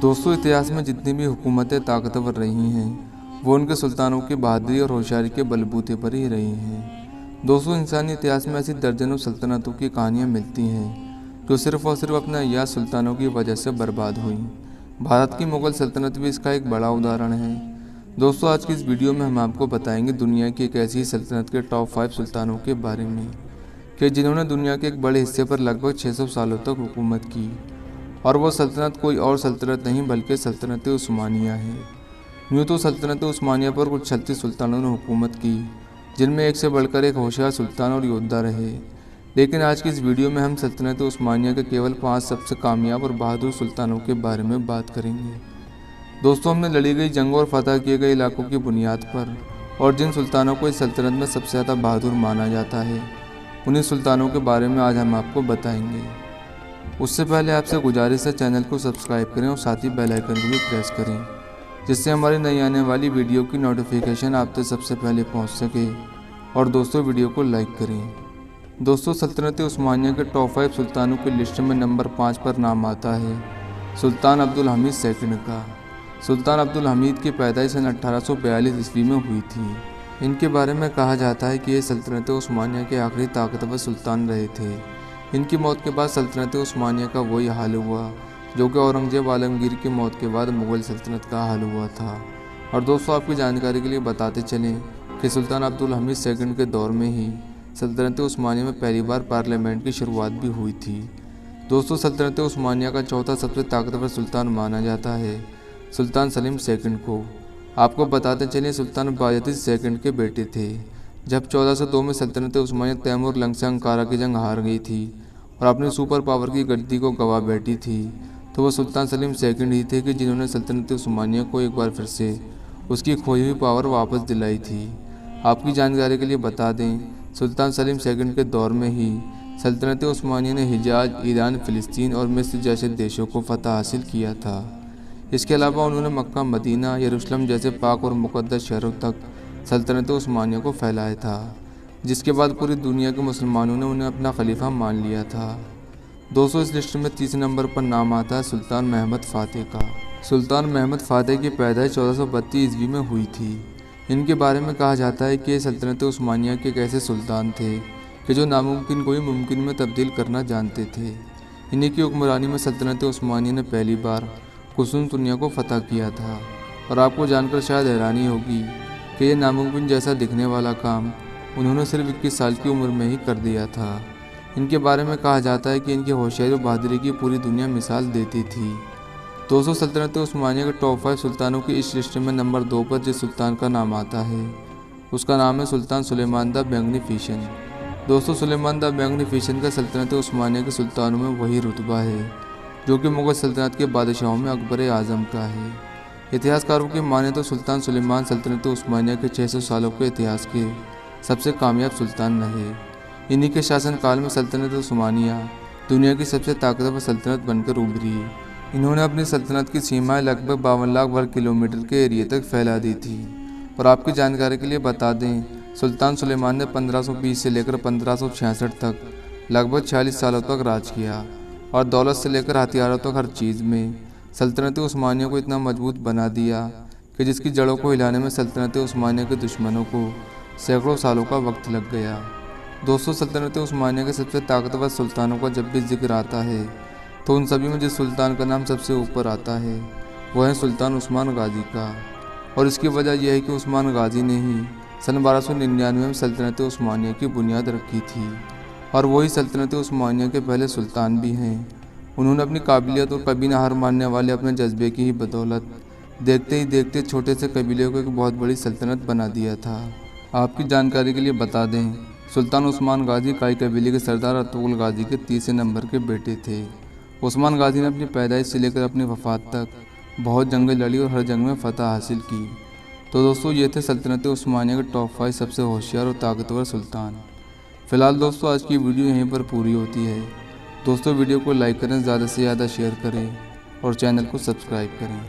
दोस्तों, इतिहास में जितनी भी हुकूमतें ताकतवर रही हैं वो उनके सुल्तानों की बहादुरी और होशियारी के बलबूते पर ही रही हैं। दोस्तों, इंसानी इतिहास में ऐसी दर्जनों सल्तनतों की कहानियाँ मिलती हैं जो सिर्फ़ और सिर्फ अपने अय्याज सुल्तानों की वजह से बर्बाद हुई। भारत की मुग़ल सल्तनत भी इसका एक बड़ा उदाहरण है। दोस्तों, आज की इस वीडियो में हम आपको बताएंगे दुनिया की एक ऐसी सल्तनत के टॉप 5 सुल्तानों के बारे में कि जिन्होंने दुनिया के एक बड़े हिस्से पर लगभग 600 सालों तक हुकूमत की। और वो सल्तनत कोई और सल्तनत नहीं बल्कि सल्तनत उस्मानिया है। यूँ तो सल्तनत उस्मानिया पर कुल 36 सुल्तानों ने हुकूमत की, जिनमें एक से बढ़कर एक होशियार सुल्तान और योद्धा रहे। लेकिन आज की इस वीडियो में हम सल्तनत उस्मानिया के केवल 5 सबसे कामयाब और बहादुर सुल्तानों के बारे में बात करेंगे। दोस्तों, हमने लड़ी गई जंगों और फतह किए गए इलाकों की बुनियाद पर और जिन सुल्तानों को इस सल्तनत में सबसे ज़्यादा बहादुर माना जाता है, उन्हीं सुल्तानों के बारे में आज हम आपको बताएंगे। उससे पहले आपसे गुजारिश है, चैनल को सब्सक्राइब करें और साथ ही बेल आइकन को भी प्रेस करें, जिससे हमारी नई आने वाली वीडियो की नोटिफिकेशन आप तक सबसे पहले पहुंच सके। और दोस्तों, वीडियो को लाइक करें। दोस्तों, सल्तनत उस्मानिया के टॉप 5 सुल्तानों की लिस्ट में नंबर 5 पर नाम आता है सुल्तान अब्दुल हमीद सेकंड का। सुल्तान अब्दुल हमीद की पैदाइश सन 1842 ईस्वी में हुई थी। इनके बारे में कहा जाता है कि ये सल्तनत उस्मानिया के आखिरी ताकतवर सुल्तान रहे थे। इनकी मौत के बाद सल्तनत उस्मानिया का वही हाल हुआ जो कि औरंगजेब आलमगीर की मौत के बाद मुग़ल सल्तनत का हाल हुआ था। और दोस्तों, आपकी जानकारी के लिए बताते चलें कि सुल्तान अब्दुल हमीद सेकंड के दौर में ही सल्तनत उस्मानिया में पहली बार पार्लियामेंट की शुरुआत भी हुई थी। दोस्तों, सल्तनत उस्मानिया का चौथा सबसे ताकतवर सुल्तान माना जाता है सुल्तान सलीम सेकंड को। आपको बताते चलें, सुल्तान बायज़ीद सेकंड के बेटे थे। जब 1402 में सल्तनत उस्मानिया तैमूर लंग से अंकारा की जंग हार गई थी और अपनी सुपर पावर की गद्दी को गंवा बैठी थी, तो वह सुल्तान सलीम सेकंड ही थे कि जिन्होंने सल्तनत उस्मानिया को एक बार फिर से उसकी खोई हुई पावर वापस दिलाई थी। आपकी जानकारी के लिए बता दें, सुल्तान सलीम सेकंड के दौर में ही सल्तनत उस्मानिया ने हिजाज, ईरान, फ़िलिस्तीन और मिस्र जैसे देशों को फतह हासिल किया था। इसके अलावा उन्होंने मक्का, मदीना, यरूशलेम जैसे पाक और मुक़द्दस शहरों तक सल्तनत उस्मानिया को फैलाया था, जिसके बाद पूरी दुनिया के मुसलमानों ने उन्हें अपना खलीफा मान लिया था। दोस्तों, इस लिस्ट में तीसरे नंबर पर नाम आता है सुल्तान महमद फ़ातेह का। सुल्तान महमद फ़ातेह की पैदाइश 1432 ईस्वी में हुई थी। इनके बारे में कहा जाता है कि ये सल्तनत उस्मानिया के एक ऐसे सुल्तान थे कि जो नामुमकिन को ही मुमकिन में तब्दील करना जानते थे। इन्हीं की हुक्मरानी में सल्तनत उस्मानिया ने पहली बार कुसुनतुनिया को फतह किया था। और आपको जानकर शायद हैरानी होगी कि ये नामुमकिन जैसा दिखने वाला काम उन्होंने सिर्फ 21 साल की उम्र में ही कर दिया था। इनके बारे में कहा जाता है कि इनकी होशियारी और बहादुरी की पूरी दुनिया मिसाल देती थी। दोस्तों, सल्तनत उस्मानिया के टॉप 5 सुल्तानों की इस लिस्ट में नंबर 2 पर जिस सुल्तान का नाम आता है उसका नाम है सुल्तान सुलेमान द मैग्निफिसेंट। दोस्तों, सुलेमान द मैग्निफिसेंट का सल्तनत उस्मानिया के सुल्तानों में वही रुतबा है जो कि मुग़ल सल्तनत के बादशाहों में अकबर आज़म का है। इतिहासकारों की माने तो सुल्तान सुलेमान सल्तनत उस्मानिया के 600 सालों के इतिहास के सबसे कामयाब सुल्तान रहे। इन्हीं के शासनकाल में सल्तनत उस्मानिया दुनिया की सबसे ताकतवर सल्तनत बनकर उभरी। इन्होंने अपनी सल्तनत की सीमाएं लगभग 52 लाख वर्ग किलोमीटर के एरिया तक फैला दी थी। और आपकी जानकारी के लिए बता दें, सुल्तान सुलेमान ने 1520 से लेकर 1566 तक लगभग 46 सालों तक राज किया और दौलत से लेकर हथियारों तक हर चीज़ में सल्तनत उस्मानिया को इतना मजबूत बना दिया कि जिसकी जड़ों को हिलाने में सल्तनत उस्मानिया के दुश्मनों को सैकड़ों सालों का वक्त लग गया। दोस्तों, सल्तनत उस्मानिया के सबसे ताकतवर सुल्तानों का जब भी जिक्र आता है तो उन सभी में जिस सुल्तान का नाम सबसे ऊपर आता है वह है सुल्तान उस्मान गाजी का। और इसकी वजह यह है कि उस्मान गाजी ने ही सन 1299 में सल्तनत उस्मानिया की बुनियाद रखी थी और वही सल्तनत उस्मानिया के पहले सुल्तान भी हैं। उन्होंने अपनी काबिलियत और कभी न हार मानने वाले अपने जज्बे की ही बदौलत देखते ही देखते छोटे से कबीले को एक बहुत बड़ी सल्तनत बना दिया था। आपकी जानकारी के लिए बता दें, सुल्तान उस्मान गाजी काई कबीले के सरदार अतुगल गाजी के तीसरे नंबर के बेटे थे। उस्मान गाजी ने अपनी पैदाइश से लेकर अपनी वफ़ात तक बहुत जंगें लड़ी और हर जंग में फतह हासिल की। तो दोस्तों, ये थे सल्तनत उस्मानिया के टॉप 5 सबसे होशियार और ताकतवर सुल्तान। फिलहाल दोस्तों, आज की वीडियो यहीं पर पूरी होती है। दोस्तों, वीडियो को लाइक करें, ज़्यादा से ज़्यादा शेयर करें और चैनल को सब्सक्राइब करें।